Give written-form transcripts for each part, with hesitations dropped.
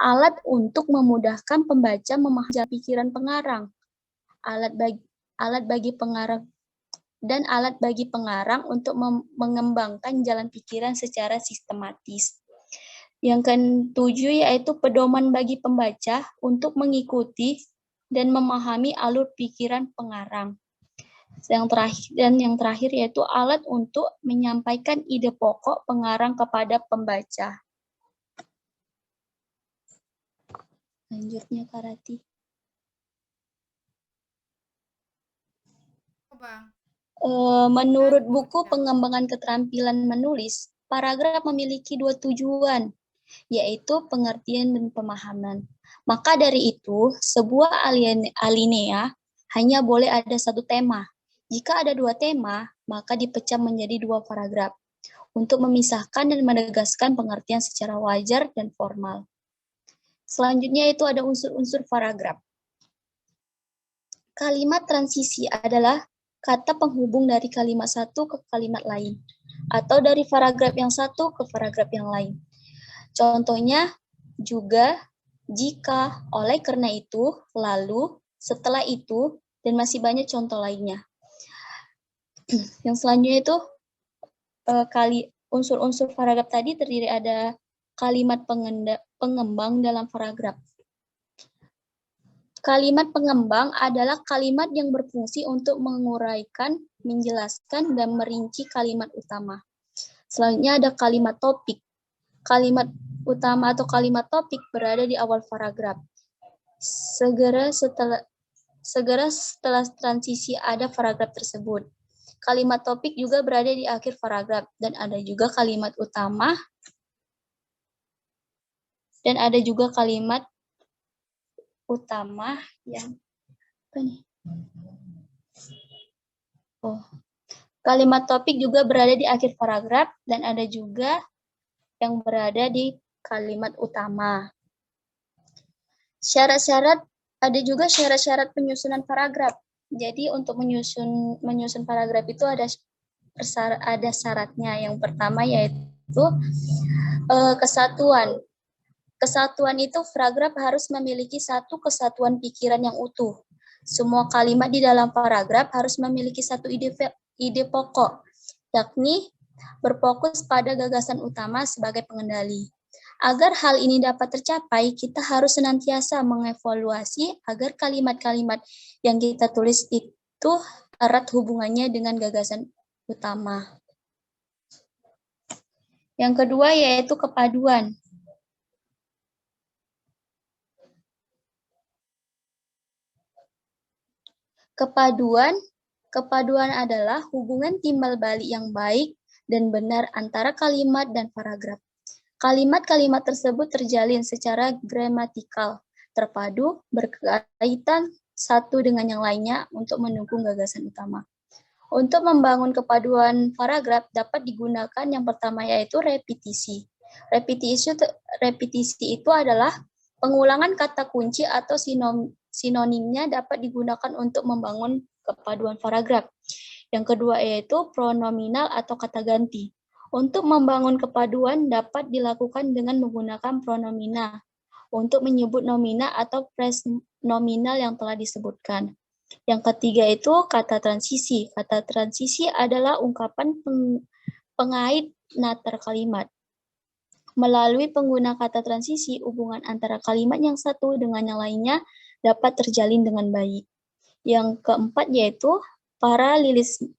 alat untuk memudahkan pembaca memahami jalan pikiran pengarang, alat bagi pengarang dan alat bagi pengarang untuk mengembangkan jalan pikiran secara sistematis. Yang ketujuh yaitu pedoman bagi pembaca untuk mengikuti dan memahami alur pikiran pengarang. Yang terakhir yaitu alat untuk menyampaikan ide pokok pengarang kepada pembaca. Lanjutnya Kak Rati. Menurut buku Pengembangan Keterampilan Menulis, paragraf memiliki 2 tujuan, yaitu pengertian dan pemahaman. Maka dari itu, sebuah alinea hanya boleh ada 1 tema. Jika ada 2 tema, maka dipecah menjadi 2 paragraf untuk memisahkan dan menegaskan pengertian secara wajar dan formal. Selanjutnya itu ada unsur-unsur paragraf. Kalimat transisi adalah kata penghubung dari kalimat satu ke kalimat lain, atau dari paragraf yang satu ke paragraf yang lain. Contohnya, juga, jika, oleh karena itu, lalu, setelah itu, dan masih banyak contoh lainnya. Yang selanjutnya itu, unsur-unsur paragraf tadi terdiri ada kalimat pengembang dalam paragraf. Kalimat pengembang adalah kalimat yang berfungsi untuk menguraikan, menjelaskan, dan merinci kalimat utama. Selanjutnya ada kalimat topik. Kalimat utama atau kalimat topik berada di awal paragraf. Segera setelah transisi ada paragraf tersebut. Kalimat topik juga berada di akhir paragraf, dan ada juga kalimat utama, dan ada juga kalimat utama yang kalimat topik juga berada di akhir paragraf dan ada juga yang berada di kalimat utama. Syarat-syarat, ada juga syarat-syarat penyusunan paragraf. Jadi untuk menyusun paragraf itu ada syaratnya. Yang pertama yaitu kesatuan. Kesatuan itu paragraf harus memiliki satu kesatuan pikiran yang utuh. Semua kalimat di dalam paragraf harus memiliki satu ide pokok, yakni berfokus pada gagasan utama sebagai pengendali. Agar hal ini dapat tercapai, kita harus senantiasa mengevaluasi agar kalimat-kalimat yang kita tulis itu erat hubungannya dengan gagasan utama. Yang kedua yaitu kepaduan. Kepaduan adalah hubungan timbal balik yang baik dan benar antara kalimat dan paragraf. Kalimat-kalimat tersebut terjalin secara gramatikal, terpadu, berkaitan satu dengan yang lainnya untuk mendukung gagasan utama. Untuk membangun kepaduan paragraf dapat digunakan yang pertama yaitu repetisi. Repetisi itu adalah pengulangan kata kunci atau sinonimnya dapat digunakan untuk membangun kepaduan paragraf. Yang kedua yaitu pronominal atau kata ganti. Untuk membangun kepaduan dapat dilakukan dengan menggunakan pronomina untuk menyebut nomina atau presnominal yang telah disebutkan. Yang ketiga itu kata transisi. Kata transisi adalah ungkapan pengait natar kalimat. Melalui pengguna kata transisi, hubungan antara kalimat yang satu dengan yang lainnya dapat terjalin dengan baik. Yang keempat yaitu paralelisme.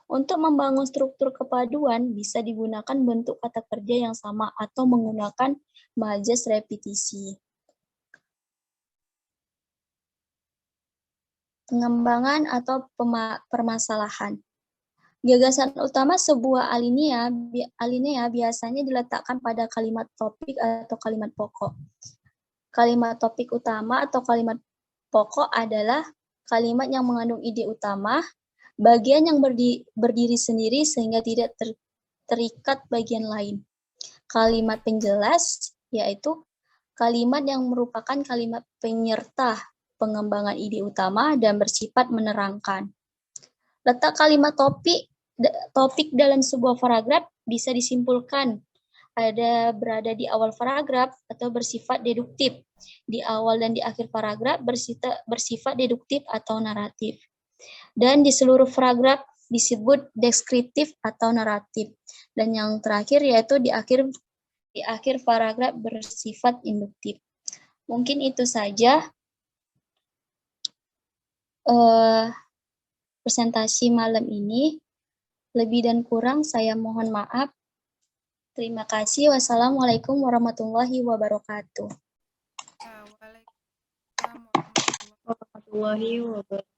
Untuk membangun struktur kepaduan bisa digunakan bentuk kata kerja yang sama atau menggunakan majas repetisi. Pengembangan atau permasalahan. Gagasan utama sebuah alinea biasanya diletakkan pada kalimat topik atau kalimat pokok. Kalimat topik utama atau kalimat pokok adalah kalimat yang mengandung ide utama, bagian yang berdiri sendiri sehingga tidak terikat bagian lain. Kalimat penjelas yaitu kalimat yang merupakan kalimat penyerta pengembangan ide utama dan bersifat menerangkan. Letak kalimat topik dalam sebuah paragraf bisa disimpulkan ada berada di awal paragraf atau bersifat deduktif. Di awal dan di akhir paragraf bersifat deduktif atau naratif. Dan di seluruh paragraf disebut deskriptif atau naratif. Dan yang terakhir yaitu di akhir paragraf bersifat induktif. Mungkin itu saja presentasi malam ini. Lebih dan kurang saya mohon maaf. Terima kasih. Wassalamualaikum warahmatullahi wabarakatuh. Waalaikumsalam warahmatullahi wabarakatuh.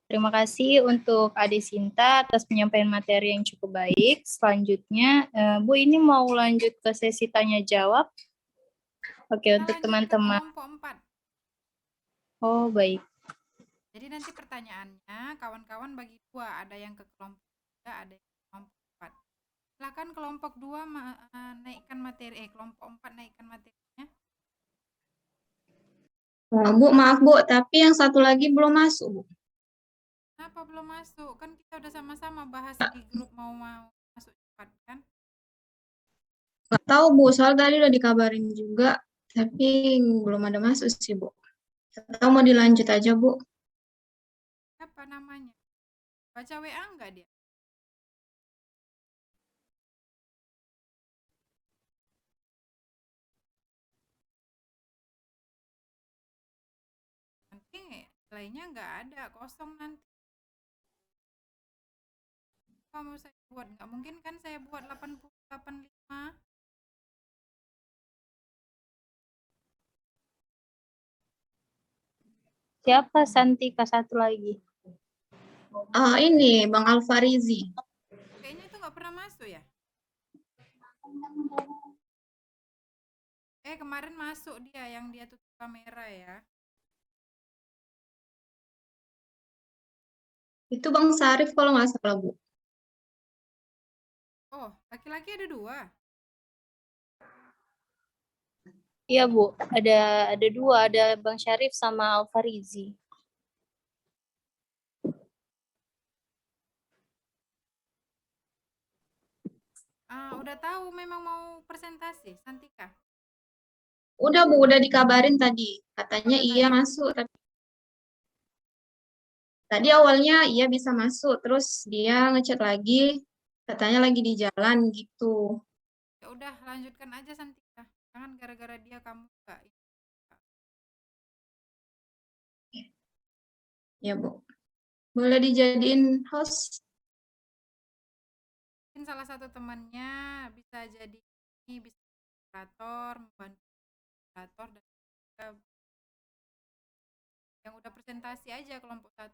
Terima kasih untuk Ade Sinta atas penyampaian materi yang cukup baik. Selanjutnya, Bu, ini mau lanjut ke sesi tanya jawab. Oke, untuk teman-teman. Oh, baik. Jadi nanti pertanyaannya kawan-kawan bagi dua, ada yang ke kelompok 3, ada yang ke kelompok 4. Silakan kelompok 2 naikkan materi, kelompok 4 naikkan materinya. Bu, maaf Bu, tapi yang satu lagi belum masuk, Bu. Kenapa belum masuk? Kan kita udah sama-sama bahas di grup mau masuk cepat kan? Nggak tahu Bu, soal tadi udah dikabarin juga, tapi belum ada masuk sih Bu. Atau mau dilanjut aja Bu? Apa namanya? Baca WA enggak dia? Nanti nilainya enggak ada, kosong nanti. Apa mau saya buat? Enggak mungkin kan saya buat 85. Siapa Santika satu lagi? Ini Bang Alfarizi. Kayaknya itu nggak pernah masuk ya? Kemarin masuk dia, yang dia tutup kamera ya. Itu Bang Sarif kalau nggak salah Bu. Oh, laki-laki ada 2? Iya Bu, ada 2, ada Bang Syarif sama Alfarizi. Udah tahu memang mau presentasi, Santika? Udah Bu, udah dikabarin tadi. Katanya iya masuk, tapi tadi awalnya iya bisa masuk, terus dia ngechat lagi, katanya lagi di jalan gitu. Ya udah, lanjutkan aja Santika. Jangan gara-gara dia kamu enggak. Ya Bu. Boleh dijadiin host? Mungkin salah satu temannya bisa jadi bisa moderator, membantu moderator, dan juga yang udah presentasi aja kelompok 1.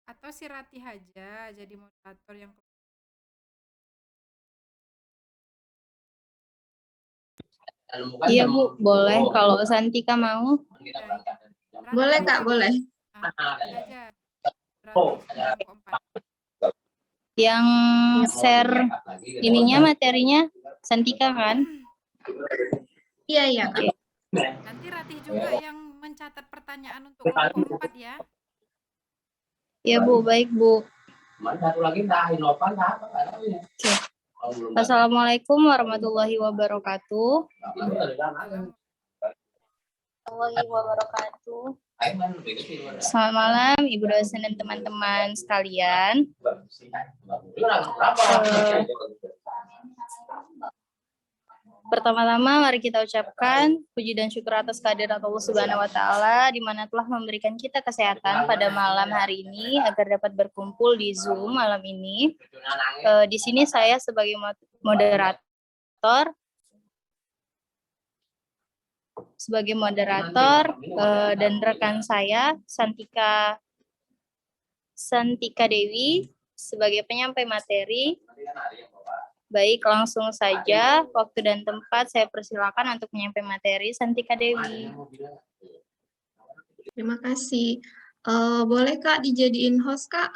Atau si Ratih aja jadi moderator yang Iya Bu, boleh kalau Santika mau. Boleh Kak, boleh. Aja. Yang share ininya materinya Santika kan? Iya, iya Kak. Nanti Ratih juga yang mencatat pertanyaan untuk kelompok 4 ya. Iya Bu, baik Bu. Assalamualaikum warahmatullahi wabarakatuh. Selamat malam Ibu dosen dan teman-teman sekalian. Pertama-tama mari kita ucapkan puji dan syukur atas kehadirat Allah Subhanahu wa taala di mana telah memberikan kita kesehatan pada malam hari ini agar dapat berkumpul di Zoom malam ini. Di sini saya sebagai moderator dan rekan saya Santika Dewi sebagai penyampai materi. Baik, langsung saja waktu dan tempat saya persilakan untuk menyampai materi Santika Dewi. Terima kasih. Boleh Kak dijadiin host Kak?